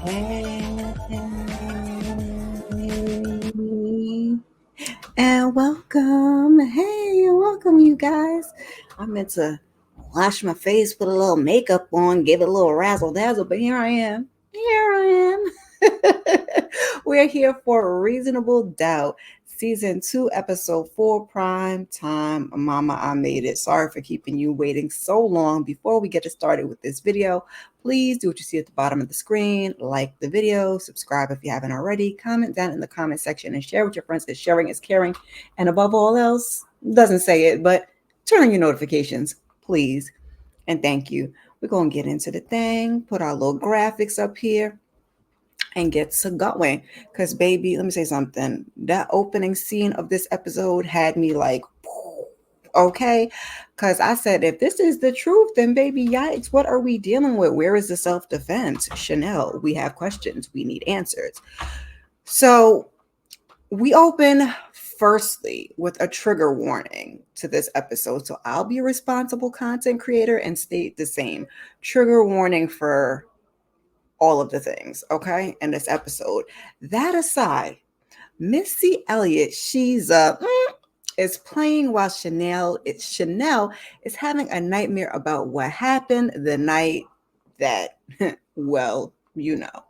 Hey, and welcome. Hey, welcome, you guys. I meant to wash my face, put a little makeup on, give it a little razzle dazzle, but here I am. Here I am. We're here for Reasonable Doubt, Season 2, Episode 4, Prime Time. Mama, I made it. Sorry for keeping you waiting so long. Before we get started with this video, please do what you see at the bottom of the screen. Like the video, subscribe if you haven't already, comment down in the comment section, and share with your friends because sharing is caring. And above all else, doesn't say it, but turn on your notifications, please. And thank you. We're going to get into the thing, put our little graphics up here, and get to going. Because, baby, let me say something. That opening scene of this episode had me like, okay, because I said, if this is the truth, then baby, yikes, what are we dealing with? Where is the self-defense? Shanelle, we have questions, we need answers. So we open firstly with a trigger warning to this episode. So I'll be a responsible content creator and state the same trigger warning for all of the things, okay, in this episode. That aside, Missy Elliott, she's is playing while Shanelle is having a nightmare about what happened the night that, well, you know.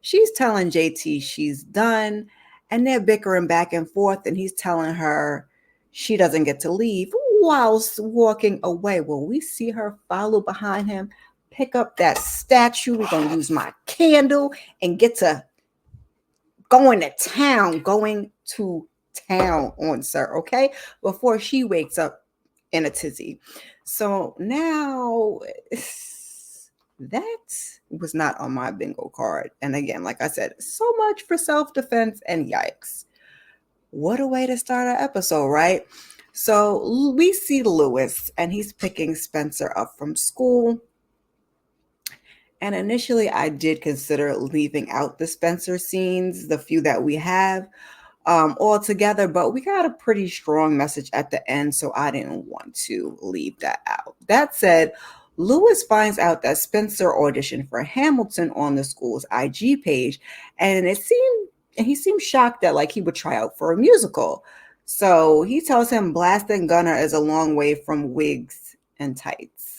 She's telling JT she's done, and they're bickering back and forth, and he's telling her she doesn't get to leave whilst walking away. Well, we see her follow behind him, pick up that statue. We're going to use my candle and get to going to town on Sir, okay? Before she wakes up in a tizzy. So now that was not on my bingo card. And again, like I said, so much for self-defense and yikes. What a way to start our episode, right? So we see Lewis and he's picking Spenser up from school. And initially I did consider leaving out the Spenser scenes, the few that we have, altogether, but we got a pretty strong message at the end, so I didn't want to leave that out. That said, Lewis finds out that Spenser auditioned for Hamilton on the school's IG page, and he seemed shocked that like he would try out for a musical. So he tells him Blasting Gunner is a long way from wigs and tights.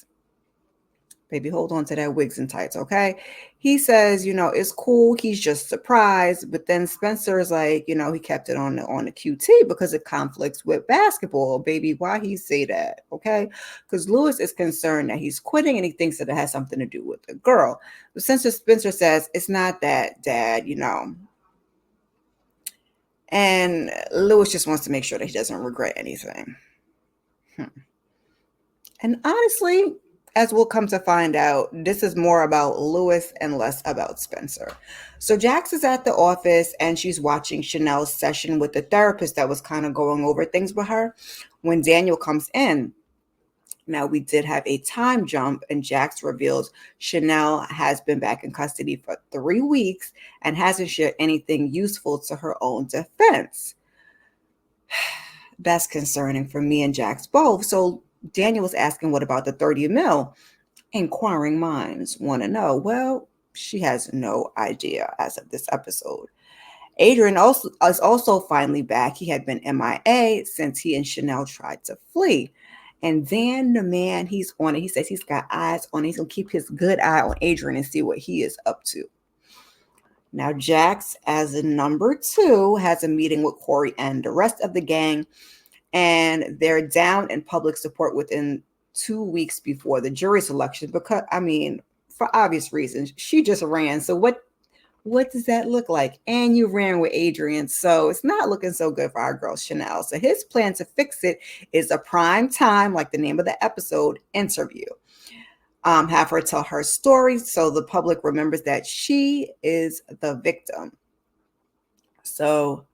Baby, hold on to that wigs and tights, okay? He says, it's cool. He's just surprised. But then Spenser is like, he kept it on the QT because it conflicts with basketball. Baby, why he say that, okay? Because Lewis is concerned that he's quitting and he thinks that it has something to do with the girl. But Spenser says, it's not that, Dad, And Lewis just wants to make sure that he doesn't regret anything. And honestly, as we'll come to find out, this is more about Lewis and less about Spenser. So Jax is at the office and she's watching Shanelle's session with the therapist that was kind of going over things with her when Daniel comes in. Now, we did have a time jump, and Jax reveals Shanelle has been back in custody for 3 weeks and hasn't shared anything useful to her own defense. That's concerning for me and Jax both. So Daniel was asking, what about the 30 mil? Inquiring minds want to know. Well, she has no idea as of this episode. Adrian is also finally back. He had been MIA since he and Shanelle tried to flee. And then the man, he's on it. He says he's got eyes on it. He's going to keep his good eye on Adrian and see what he is up to. Now, Jax, as a number 2, has a meeting with Corey and the rest of the gang. And they're down in public support within 2 weeks before the jury selection because, for obvious reasons, she just ran. So what does that look like? And you ran with Adrian. So it's not looking so good for our girl Shanelle. So his plan to fix it is a prime time, like the name of the episode, interview. Have her tell her story so the public remembers that she is the victim. So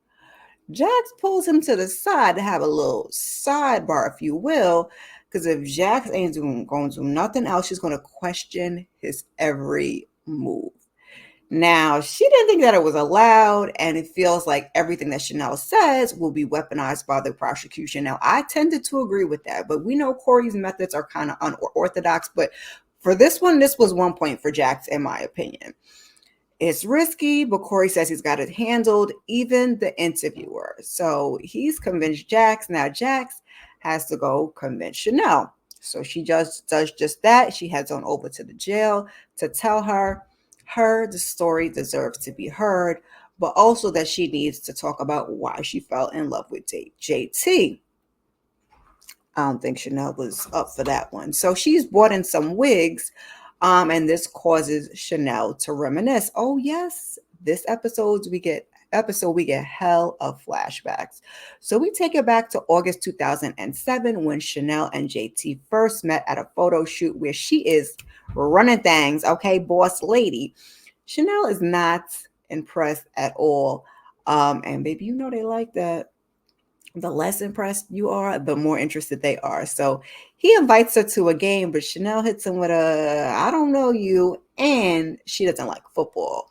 Jax pulls him to the side to have a little sidebar, if you will, because if Jax ain't going to do nothing else, she's going to question his every move. Now, she didn't think that it was allowed, and it feels like everything that Shanelle says will be weaponized by the prosecution. Now, I tended to agree with that, but we know Corey's methods are kind of unorthodox, but for this one, this was 1 point for Jax, in my opinion. It's risky, but Corey says he's got it handled, even the interviewer. So he's convinced Jax. Now Jax has to go convince Shanelle. So she just does just that. She heads on over to the jail to tell her the story deserves to be heard, but also that she needs to talk about why she fell in love with JT. I don't think Shanelle was up for that one. So she's brought in some wigs, and this causes Shanelle to reminisce. Oh yes, this episode we get hell of flashbacks. So we take it back to August 2007 when Shanelle and JT first met at a photo shoot where she is running things. Okay, boss lady. Shanelle is not impressed at all. And baby, you know they like that. The less impressed you are, the more interested they are. So he invites her to a game, but Shanelle hits him with a, I don't know you, and she doesn't like football.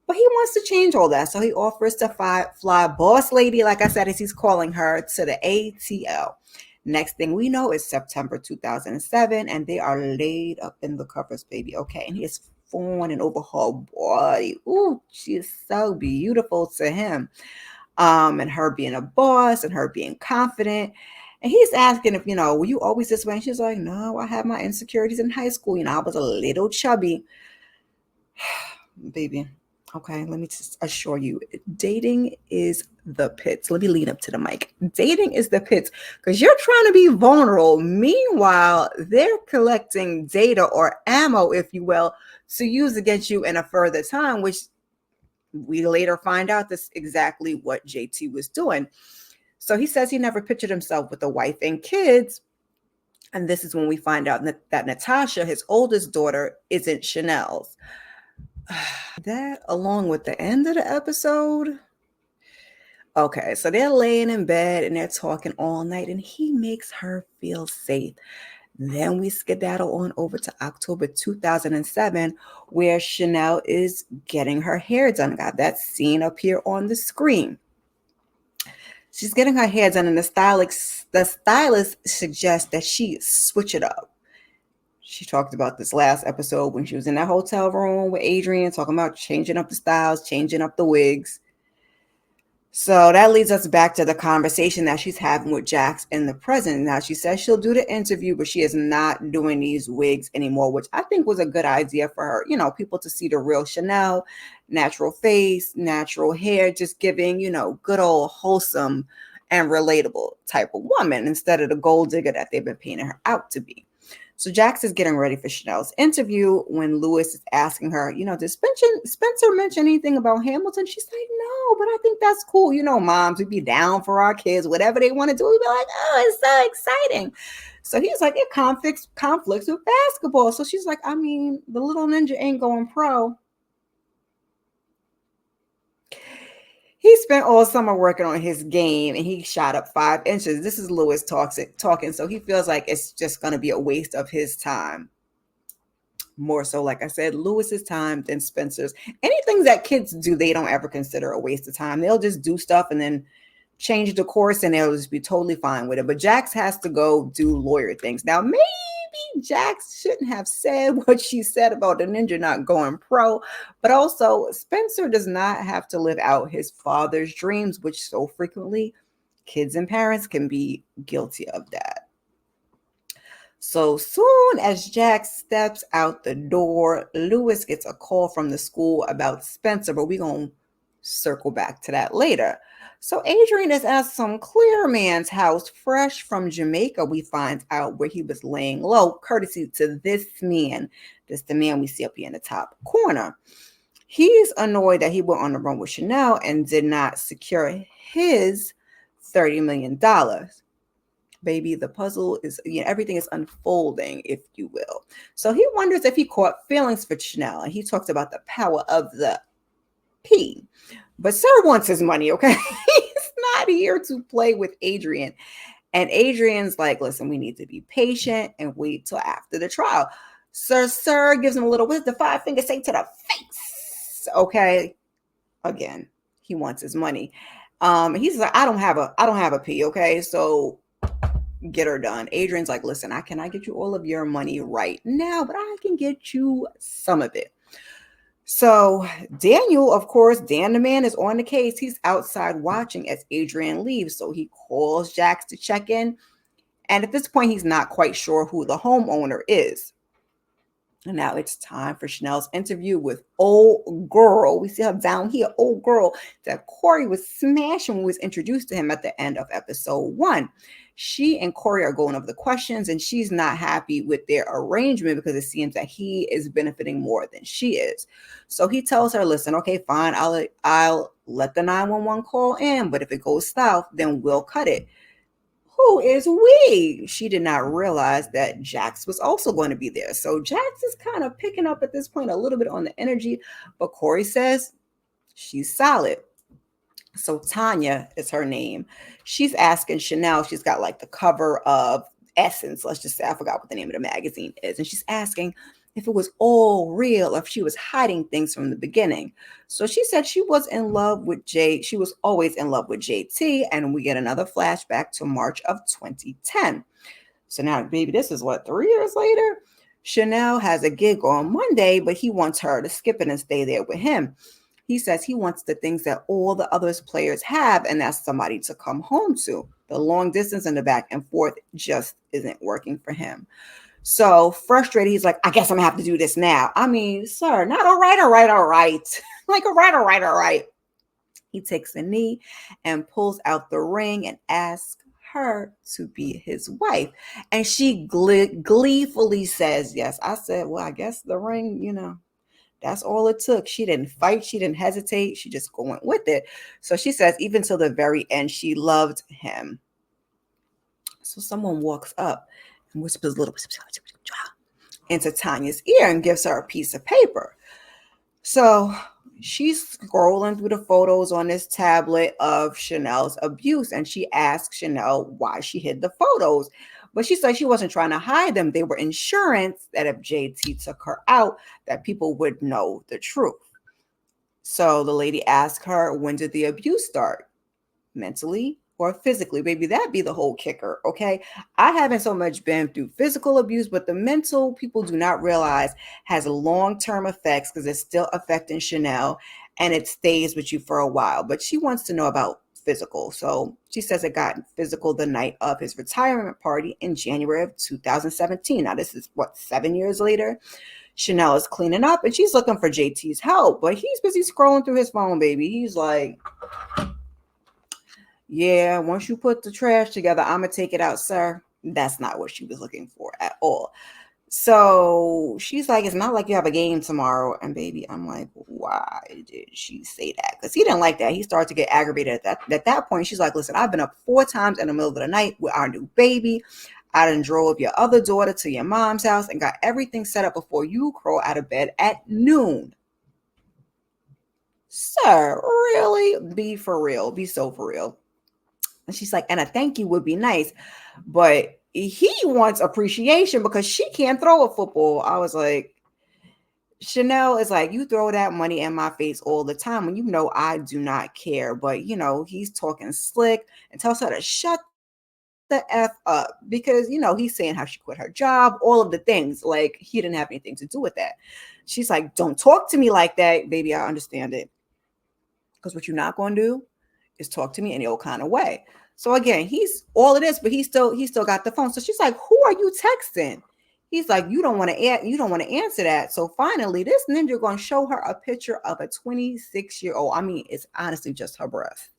But he wants to change all that. So he offers to fly boss lady, like I said, as he's calling her, to the ATL. Next thing we know is September 2007, and they are laid up in the covers, baby. Okay, and he is fawning over her body. Ooh, she is so beautiful to him. And her being a boss and her being confident. And he's asking if, were you always this way? And she's like, no, I had my insecurities in high school. I was a little chubby. Baby, okay, let me just assure you, dating is the pits. Let me lean up to the mic. Dating is the pits because you're trying to be vulnerable. Meanwhile, they're collecting data or ammo, if you will, to use against you in a further time, which we later find out that's exactly what JT was doing. So he says he never pictured himself with a wife and kids. And this is when we find out that Natasha, his oldest daughter, isn't Shanelle's. That along with the end of the episode. Okay, so they're laying in bed and they're talking all night and he makes her feel safe. Then we skedaddle on over to October 2007, where Shanelle is getting her hair done. Got that scene up here on the screen. She's getting her hair done, and the stylist suggests that she switch it up. She talked about this last episode when she was in that hotel room with Adrian, talking about changing up the styles, changing up the wigs. So that leads us back to the conversation that she's having with Jax in the present. Now, she says she'll do the interview, but she is not doing these wigs anymore, which I think was a good idea for her. People to see the real Shanelle, natural face, natural hair, just giving, good old wholesome and relatable type of woman instead of the gold digger that they've been painting her out to be. So Jax is getting ready for Chanel's interview when Lewis is asking her, did Spenser mention anything about Hamilton? She's like, no, but I think that's cool. Moms, we'd be down for our kids, whatever they want to do. We'd be like, oh, it's so exciting. So he's like, it conflicts with basketball. So she's like, I mean, the little ninja ain't going pro. He spent all summer working on his game and he shot up 5 inches. This is Lewis talking. So he feels like it's just going to be a waste of his time. More so, like I said, Lewis's time than Spenser's. Anything that kids do, they don't ever consider a waste of time. They'll just do stuff and then change the course and they'll just be totally fine with it. But Jax has to go do lawyer things. Now, maybe Jax shouldn't have said what she said about the ninja not going pro, but also Spenser does not have to live out his father's dreams, which so frequently kids and parents can be guilty of that. So soon as Jax steps out the door, Lewis gets a call from the school about Spenser, but we're going to circle back to that later. So Adrian is at some clear man's house, fresh from Jamaica. We find out where he was laying low, courtesy to this man. This the man we see up here in the top corner. He's annoyed that he went on the run with Shanelle and did not secure his $30 million. Baby, the puzzle is, everything is unfolding, if you will. So he wonders if he caught feelings for Shanelle. And he talks about the power of the P. But Sir wants his money, okay? He's not here to play with Adrian. And Adrian's like, listen, we need to be patient and wait till after the trial. Sir gives him a little, what does the 5-finger say to the face? Okay. Again, he wants his money. He's like, I don't have a P, okay? So get her done. Adrian's like, listen, I cannot get you all of your money right now, but I can get you some of it. So Daniel, of course, Dan the man is on the case. He's outside watching as Adrian leaves. So he calls Jax to check in. And at this point, he's not quite sure who the homeowner is. And now it's time for Shanelle's interview with old girl. We see her down here, old girl, that Corey was smashing when we was introduced to him at the end of episode 1. She and Corey are going over the questions, and she's not happy with their arrangement because it seems that he is benefiting more than she is. So he tells her, listen, okay, fine, I'll let the 911 call in, but if it goes south, then we'll cut it. Who is we? She did not realize that Jax was also going to be there. So Jax is kind of picking up at this point a little bit on the energy, but Corey says she's solid. So Tanya is her name. She's asking Shanelle, she's got like the cover of Essence, let's just say, I forgot what the name of the magazine is. And she's asking if it was all real, or if she was hiding things from the beginning. So she said she was in love with she was always in love with JT. And we get another flashback to March of 2010. So now, baby, this is what, 3 years later? Shanelle has a gig on Monday, but he wants her to skip it and stay there with him. He says he wants the things that all the other players have, and that's somebody to come home to. The long distance and the back and forth just isn't working for him. So frustrated, he's like, I guess I'm gonna have to do this now. I mean, sir, not all right. Like, all right. He takes a knee and pulls out the ring and asks her to be his wife. And she gleefully says yes. I said, well, I guess the ring, that's all it took. She didn't fight. She didn't hesitate. She just went with it. So she says, even till the very end, she loved him. So someone walks up and whispers a little into Tanya's ear and gives her a piece of paper. So she's scrolling through the photos on this tablet of Shanelle's abuse, and she asks Shanelle why she hid the photos. But she said she wasn't trying to hide them. They were insurance that if JT took her out, that people would know the truth. So the lady asked her, when did the abuse start? Mentally or physically? Baby, that'd be the whole kicker, okay? I haven't so much been through physical abuse, but the mental, people do not realize, has long-term effects because it's still affecting Shanelle and it stays with you for a while. But she wants to know about physical. So she says it got physical the night of his retirement party in January of 2017. Now, this is 7 years later. Shanelle is cleaning up and she's looking for JT's help, but he's busy scrolling through his phone, baby. He's like, yeah, once you put the trash together, I'm going to take it out, sir. That's not what she was looking for at all. So she's like, it's not like you have a game tomorrow. And baby, I'm like, why did she say that? Because he didn't like that. He started to get aggravated at that point. She's like, listen, I've been up 4 times in the middle of the night with our new baby. I done drove your other daughter to your mom's house and got everything set up before you crawl out of bed at noon. Sir, really? Be for real. Be so for real. And she's like, and a thank you would be nice. But he wants appreciation because she can't throw a football. I was like, Shanelle is like, you throw that money in my face all the time when you know I do not care. But, he's talking slick and tells her to shut the F up because, he's saying how she quit her job, all of the things. Like, he didn't have anything to do with that. She's like, don't talk to me like that. Baby, I understand it. Because what you're not going to do is talk to me any old kind of way. So again, he's all of this, but he still got the phone. So she's like, who are you texting? He's like, you don't want to answer that. So finally, this ninja going to show her a picture of a 26-year-old. I mean, it's honestly just her breath.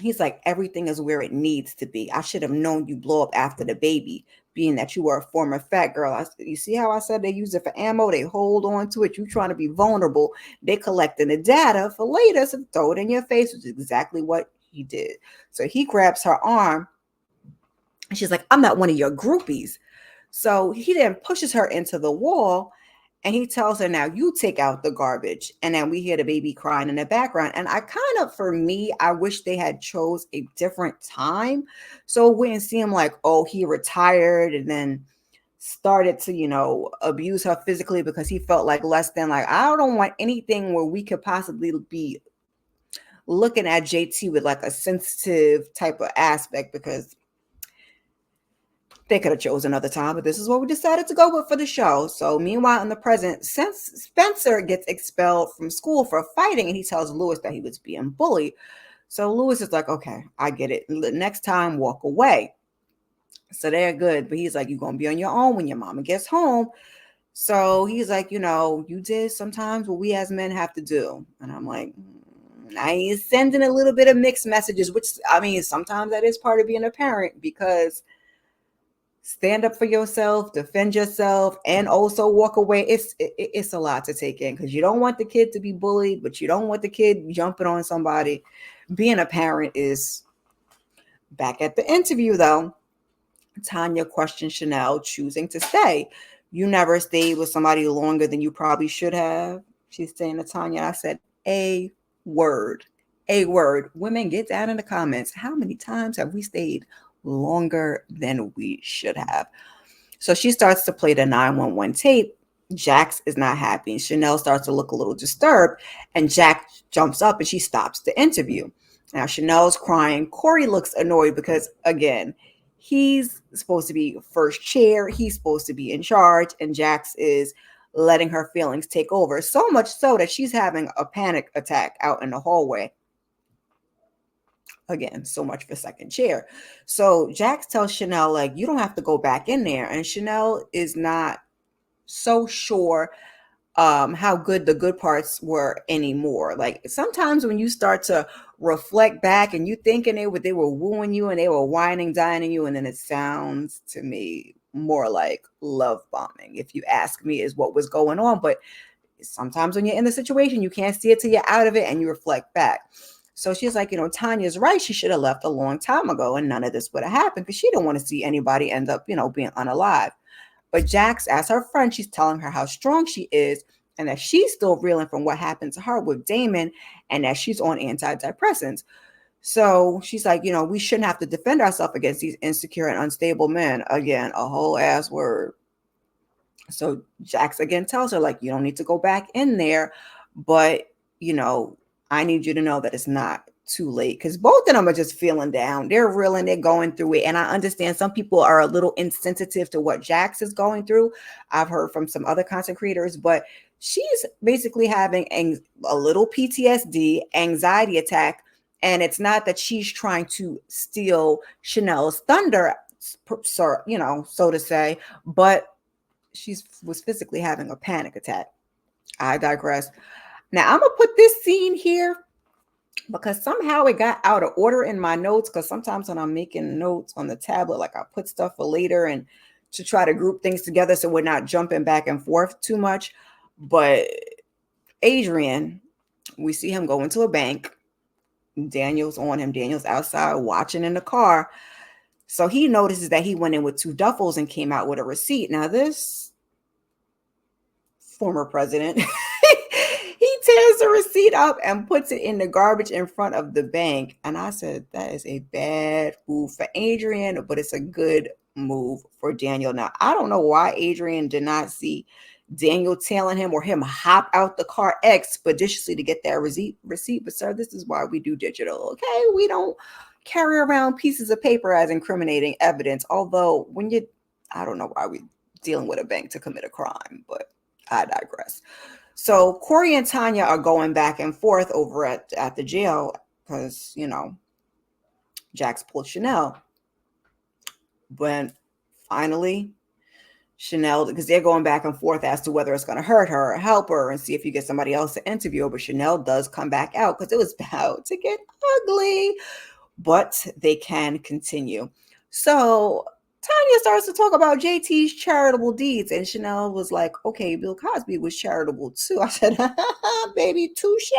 He's like, everything is where it needs to be. I should have known you blow up after the baby, being that you were a former fat girl. You see how I said they use it for ammo? They hold on to it. You trying to be vulnerable. They collecting the data for later to throw it in your face, which is exactly what he did. So he grabs her arm and she's like, I'm not one of your groupies. So he then pushes her into the wall. And he tells her, now you take out the garbage. And then we hear the baby crying in the background. And for me, I wish they had chose a different time. So it wouldn't seem like, oh, he retired and then started to, abuse her physically because he felt like less than. Like, I don't want anything where we could possibly be looking at JT with like a sensitive type of aspect because They could have chosen another time, but this is what we decided to go with for the show. So meanwhile, in the present, since Spenser gets expelled from school for fighting, and he tells Lewis that he was being bullied. So Lewis is like, okay, I get it. Next time, walk away. So they're good. But he's like, you're going to be on your own when your mama gets home. So he's like, you did sometimes what we as men have to do. And I'm like, I ain't sending a little bit of mixed messages, which, I mean, sometimes that is part of being a parent, because stand up for yourself, defend yourself, and also walk away. It's a lot to take in, because you don't want the kid to be bullied, but you don't want the kid jumping on somebody. Being a parent is back at the interview, though. Tanya questioned Shanelle choosing to stay. You never stayed with somebody longer than you probably should have. She's saying to Tanya. I said, a word. A word. Women, get down in the comments. How many times have we stayed longer than we should have? So she starts to play the 911 tape. Jax is not happy. Shanelle starts to look a little disturbed, and Jack jumps up and she stops the interview. Now Chanel's crying. Corey looks annoyed because, again, he's supposed to be first chair. He's supposed to be in charge, and Jax is letting her feelings take over. So much so that she's having a panic attack out in the hallway. Again, so much for second chair. So Jax tells Shanelle, like, you don't have to go back in there. And Shanelle is not so sure how good the good parts were anymore. Like, sometimes when you start to reflect back and you thinking they were wooing you and they were whining, dining you, and then it sounds to me more like love bombing, if you ask me, is what was going on. But sometimes when you're in the situation, you can't see it till you're out of it and you reflect back. So she's like, Tanya's right. She should have left a long time ago and none of this would have happened, because she don't want to see anybody end up, being unalive. But Jax, as her friend, she's telling her how strong she is and that she's still reeling from what happened to her with Damon, and that she's on antidepressants. So she's like, we shouldn't have to defend ourselves against these insecure and unstable men. Again, a whole ass word. So Jax again tells her, like, you don't need to go back in there, but, I need you to know that it's not too late, because both of them are just feeling down. They're reeling, they're going through it. And I understand some people are a little insensitive to what Jax is going through. I've heard from some other content creators, but she's basically having a little PTSD, anxiety attack. And it's not that she's trying to steal Chanel's thunder, so to say, but she was physically having a panic attack. I digress. Now, I'm going to put this scene here because somehow it got out of order in my notes, because sometimes when I'm making notes on the tablet, like, I put stuff for later and to try to group things together so we're not jumping back and forth too much. But Adrian, we see him go into a bank. Daniel's on him. Daniel's outside watching in the car. So he notices that he went in with 2 duffels and came out with a receipt. Now, this former president, he tears the receipt up and puts it in the garbage in front of the bank. And I said, that is a bad move for Adrian, but it's a good move for Daniel. Now, I don't know why Adrian did not see Daniel tailing him or him hop out the car expeditiously to get that receipt. But sir, this is why we do digital, okay? We don't carry around pieces of paper as incriminating evidence. Although I don't know why we're dealing with a bank to commit a crime, but I digress. So Corey and Tanya are going back and forth over at the jail because, Jax pulled Shanelle. But finally, Shanelle, because they're going back and forth as to whether it's going to hurt her or help her and see if you get somebody else to interview her. But Shanelle does come back out because it was about to get ugly. But they can continue. So Tanya starts to talk about JT's charitable deeds, and Shanelle was like, okay, Bill Cosby was charitable too. I said, baby, touche.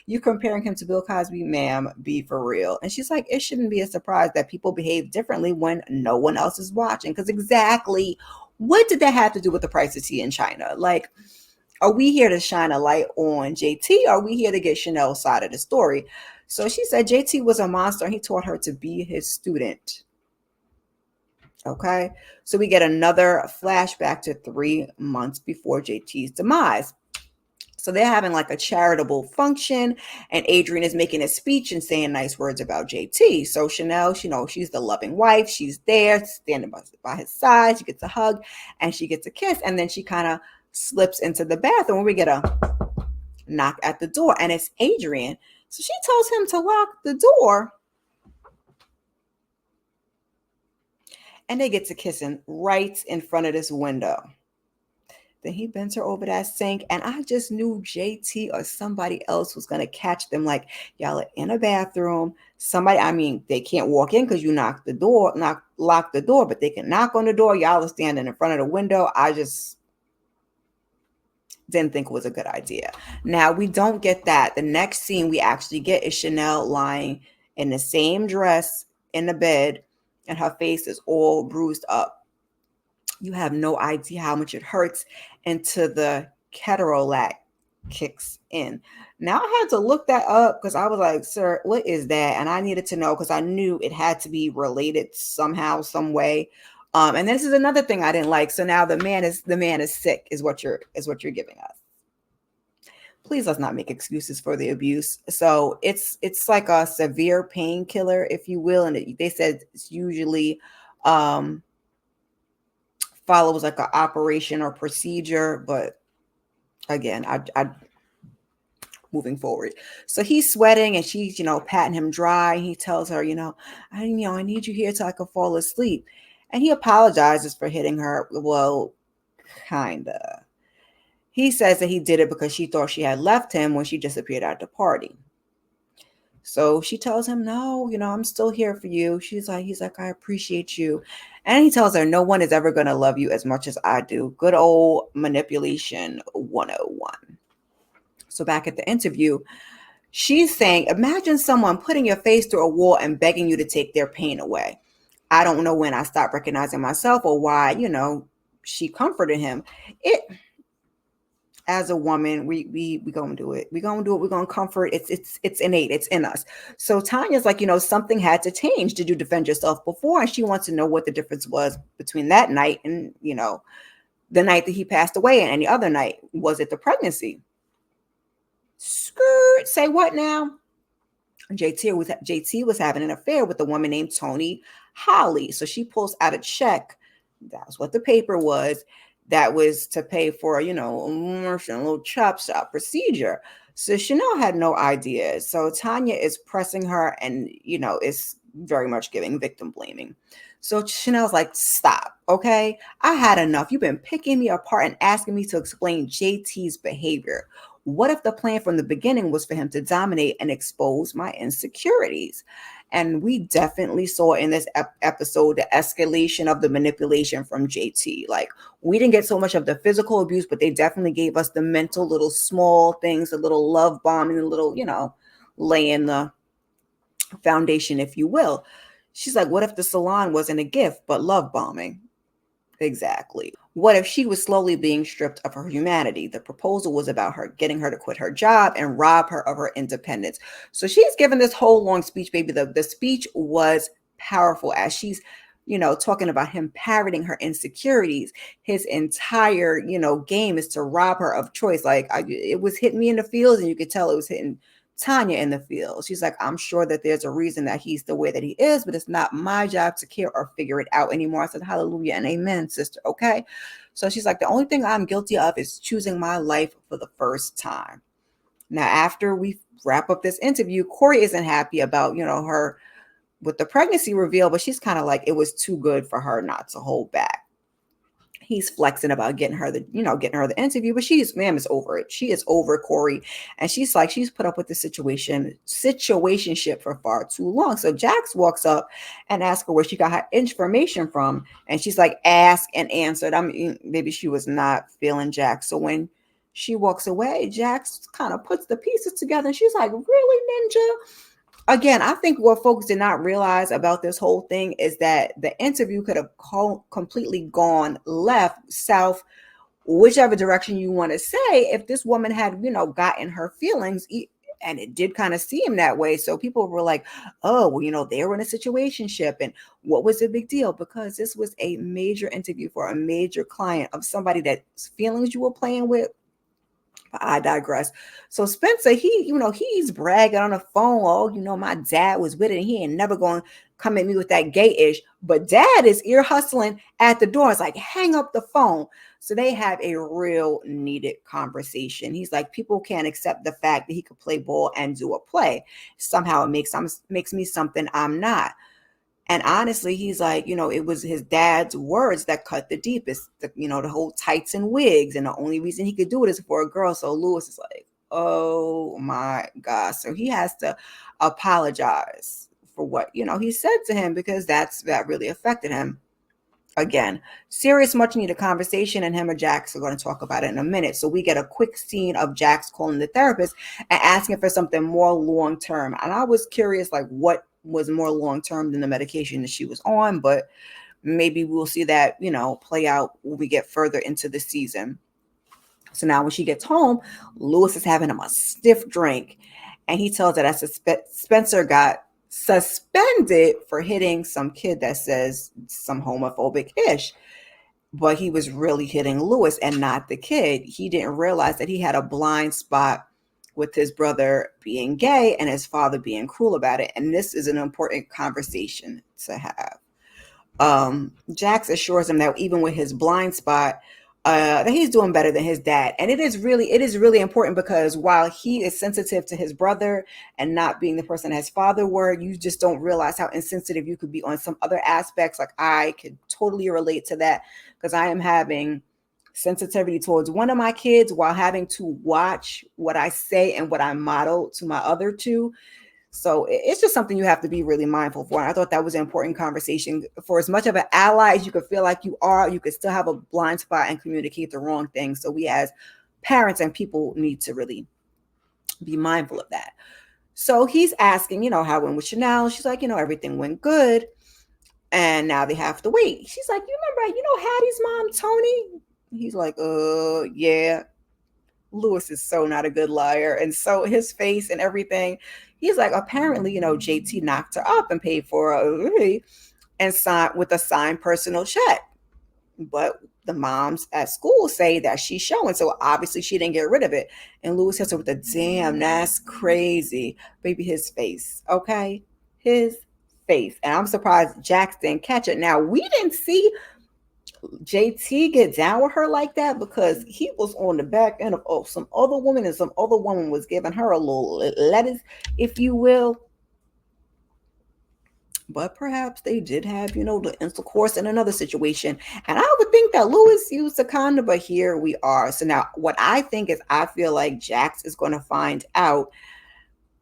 You comparing him to Bill Cosby, ma'am, be for real. And she's like, it shouldn't be a surprise that people behave differently when no one else is watching. Because exactly what did that have to do with the price of tea in China? Like, are we here to shine a light on JT? Or are we here to get Shanelle's side of the story? So she said JT was a monster and he taught her to be his student. Okay, so we get another flashback to 3 months before JT's demise. So they're having like a charitable function, and Adrian is making a speech and saying nice words about JT. So Shanelle, she's the loving wife. She's there, standing by his side. She gets a hug and she gets a kiss, and then she kind of slips into the bathroom. We get a knock at the door, and it's Adrian. So she tells him to lock the door, and they get to kissing right in front of this window. Then he bends her over that sink, and I just knew JT or somebody else was gonna catch them. Like, y'all are in a bathroom. Somebody, I mean, they can't walk in because you lock the door, but they can knock on the door. Y'all are standing in front of the window. I just didn't think it was a good idea. Now we don't get that. The next scene we actually get is Shanelle lying in the same dress in the bed, and her face is all bruised up. You have no idea how much it hurts until the ketorolac kicks in. Now I had to look that up because I was like, sir, what is that? And I needed to know because I knew it had to be related somehow, some way. And this is another thing I didn't like. So now the man is sick, is what you're giving us. Please let's not make excuses for the abuse. So it's like a severe painkiller, if you will, and they said it's usually follows like an operation or procedure, but again, I moving forward. So he's sweating and she's, patting him dry. He tells her, I need you here till I can fall asleep. And he apologizes for hitting her. Well, kinda. He says that he did it because she thought she had left him when she disappeared at the party. So she tells him, no, I'm still here for you. He's like, I appreciate you. And he tells her, no one is ever going to love you as much as I do. Good old manipulation 101. So back at the interview, she's saying, imagine someone putting your face through a wall and begging you to take their pain away. I don't know when I stopped recognizing myself or why, she comforted him. As a woman, we gonna do it. We're gonna comfort. It's innate. It's in us. So Tanya's like, something had to change. Did you defend yourself before? And she wants to know what the difference was between that night and, the night that he passed away and any other night. Was it the pregnancy? Skirt. Say what now? JT was having an affair with a woman named Tony Holly. So she pulls out a check. That's what the paper was. That was to pay for, a little chop shop procedure. So Shanelle had no idea. So Tanya is pressing her and, is very much giving victim blaming. So Chanel's like, stop, okay? I had enough. You've been picking me apart and asking me to explain JT's behavior. What if the plan from the beginning was for him to dominate and expose my insecurities? And we definitely saw in this episode the escalation of the manipulation from JT. Like, we didn't get so much of the physical abuse, but they definitely gave us the mental little small things, a little love bombing, a little, laying the foundation, if you will. She's like, what if the salon wasn't a gift, but love bombing? Exactly. What if she was slowly being stripped of her humanity? The proposal was about her getting her to quit her job and rob her of her independence. So she's given this whole long speech, baby. The speech was powerful as she's, talking about him parroting her insecurities. His entire, game is to rob her of choice. Like it was hitting me in the feels, and you could tell it was hitting Tanya in the field. She's like, I'm sure that there's a reason that he's the way that he is, but it's not my job to care or figure it out anymore. I said, hallelujah and amen, sister. Okay. So she's like, the only thing I'm guilty of is choosing my life for the first time. Now, after we wrap up this interview, Corey isn't happy about, her with the pregnancy reveal, but she's kind of like, it was too good for her not to hold back. He's flexing about getting her the interview, but ma'am is over it. She is over Corey. And she's like, she's put up with the situationship for far too long. So Jax walks up and asks her where she got her information from. And she's like, ask and answered. I mean, maybe she was not feeling Jax. So when she walks away, Jax kind of puts the pieces together. And she's like, really, Ninja? Again, I think what folks did not realize about this whole thing is that the interview could have completely gone left, south, whichever direction you want to say, if this woman had, gotten her feelings, and it did kind of seem that way. So people were like, oh, well, they were in a situationship, and what was the big deal? Because this was a major interview for a major client of somebody that feelings you were playing with I digress. So Spenser, he's bragging on the phone. Oh, my dad was with it, and he ain't never going to come at me with that gay ish. But dad is ear hustling at the door. It's like, hang up the phone. So they have a real needed conversation. He's like, people can't accept the fact that he could play ball and do a play. Somehow it makes me something I'm not. And honestly, he's like, it was his dad's words that cut the deepest, the whole tights and wigs. And the only reason he could do it is for a girl. So Lewis is like, oh my God. So he has to apologize for what, he said to him, because that really affected him. Again, serious, much needed conversation, and him and Jax are going to talk about it in a minute. So we get a quick scene of Jax calling the therapist and asking for something more long term. And I was curious, like, what was more long term than the medication that she was on, but maybe we'll see that, play out when we get further into the season. So now when she gets home, Lewis is having him a stiff drink, and he tells her that Spenser got suspended for hitting some kid that says some homophobic ish, but he was really hitting Lewis and not the kid. He didn't realize that he had a blind spot with his brother being gay and his father being cruel about it. And this is an important conversation to have. Jax assures him that even with his blind spot, that he's doing better than his dad. And it is really important, because while he is sensitive to his brother and not being the person his father were, you just don't realize how insensitive you could be on some other aspects. Like, I could totally relate to that, because I am having sensitivity towards one of my kids while having to watch what I say and what I model to my other two. So it's just something you have to be really mindful for. And I thought that was an important conversation. For as much of an ally as you could feel like you are, you could still have a blind spot and communicate the wrong thing. So we as parents and people need to really be mindful of that. So he's asking, how it went with Shanelle. She's like, everything went good. And now they have to wait. She's like, you remember, Hattie's mom, Tony? He's like, yeah. Lewis is so not a good liar. And so his face and everything, he's like, apparently, JT knocked her up and paid for her and signed with a signed personal check. But the moms at school say that she's showing. So obviously she didn't get rid of it. And Lewis hits her with a damn, that's crazy. Baby, his face. Okay. His face. And I'm surprised Jax didn't catch it. Now, we didn't see JT get down with her like that, because he was on the back end of some other woman, and some other woman was giving her a little lettuce, if you will. But perhaps they did have, the intercourse in another situation. And I would think that Lewis used a condom, but here we are. So now what I think is, I feel like Jax is going to find out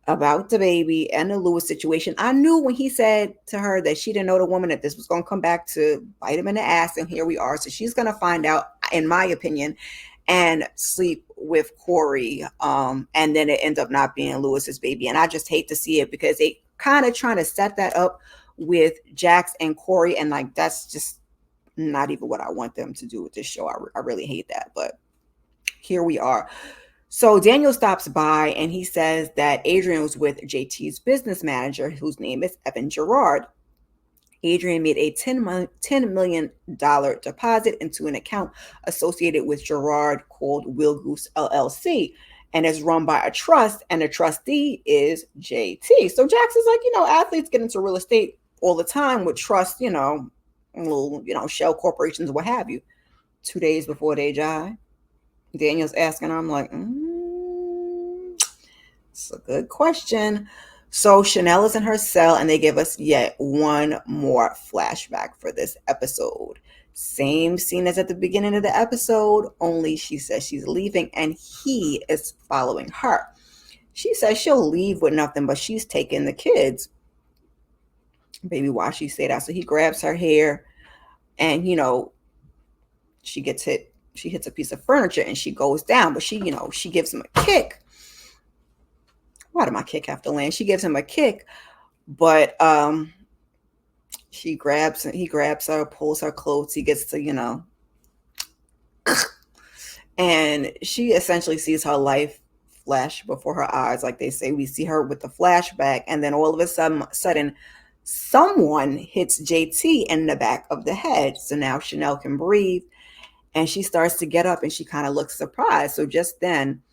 about the baby and the Lewis situation. I knew when he said to her that she didn't know the woman, that this was going to come back to bite him in the ass. And here we are. So she's going to find out, in my opinion, and sleep with Corey. And then it ends up not being Lewis's baby. And I just hate to see it, because they kind of trying to set that up with Jax and Corey. And like, that's just not even what I want them to do with this show. I really hate that. But here we are. So Daniel stops by and he says that Adrian was with JT's business manager, whose name is Evan Gerard. Adrian made a $10 million deposit into an account associated with Gerard called Will Goose LLC, and is run by a trust, and the trustee is JT. So Jax is like, athletes get into real estate all the time with trust, little, shell corporations, what have you. 2 days before they die, Daniel's asking, I'm like, it's a good question. So Shanelle is in her cell, and they give us yet one more flashback for this episode. Same scene as at the beginning of the episode, only she says she's leaving and he is following her. She says she'll leave with nothing, but she's taking the kids. Baby, why she say that? So he grabs her hair, and she gets hit. She hits a piece of furniture and she goes down, but she gives him a kick. Why did my kick have to land? She gives him a kick, but he grabs her, pulls her clothes. He gets to, and she essentially sees her life flash before her eyes. Like they say, we see her with the flashback, and then all of a sudden, someone hits JT in the back of the head. So now Shanelle can breathe. And she starts to get up and she kind of looks surprised. So just then,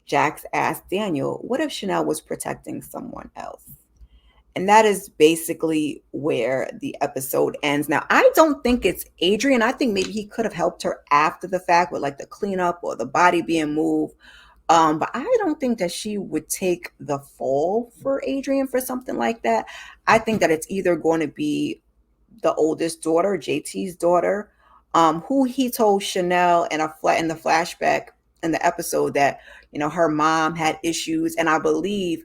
Jax asked Daniel, what if Shanelle was protecting someone else? And that is basically where the episode ends. Now, I don't think it's Adrian. I think maybe he could have helped her after the fact with like the cleanup or the body being moved. But I don't think that she would take the fall for Adrian for something like that. I think that it's either going to be the oldest daughter, JT's daughter, who he told Shanelle in the flashback in the episode that her mom had issues, and I believe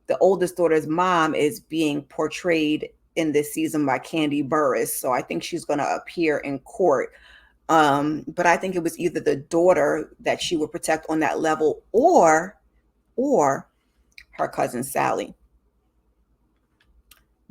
the oldest daughter's mom is being portrayed in this season by Candy Burris. So I think she's going to appear in court. But I think it was either the daughter that she would protect on that level, or her cousin Sally.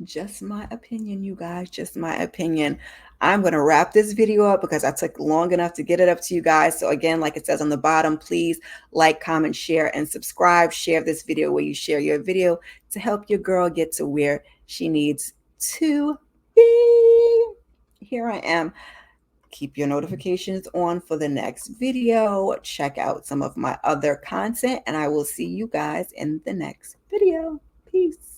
Just my opinion, you guys, just my opinion. I'm going to wrap this video up because I took long enough to get it up to you guys. So again, like it says on the bottom, please like, comment, share, and subscribe. Share this video where you share your video to help your girl get to where she needs to be. Here I am. Keep your notifications on for the next video. Check out some of my other content, and I will see you guys in the next video. Peace.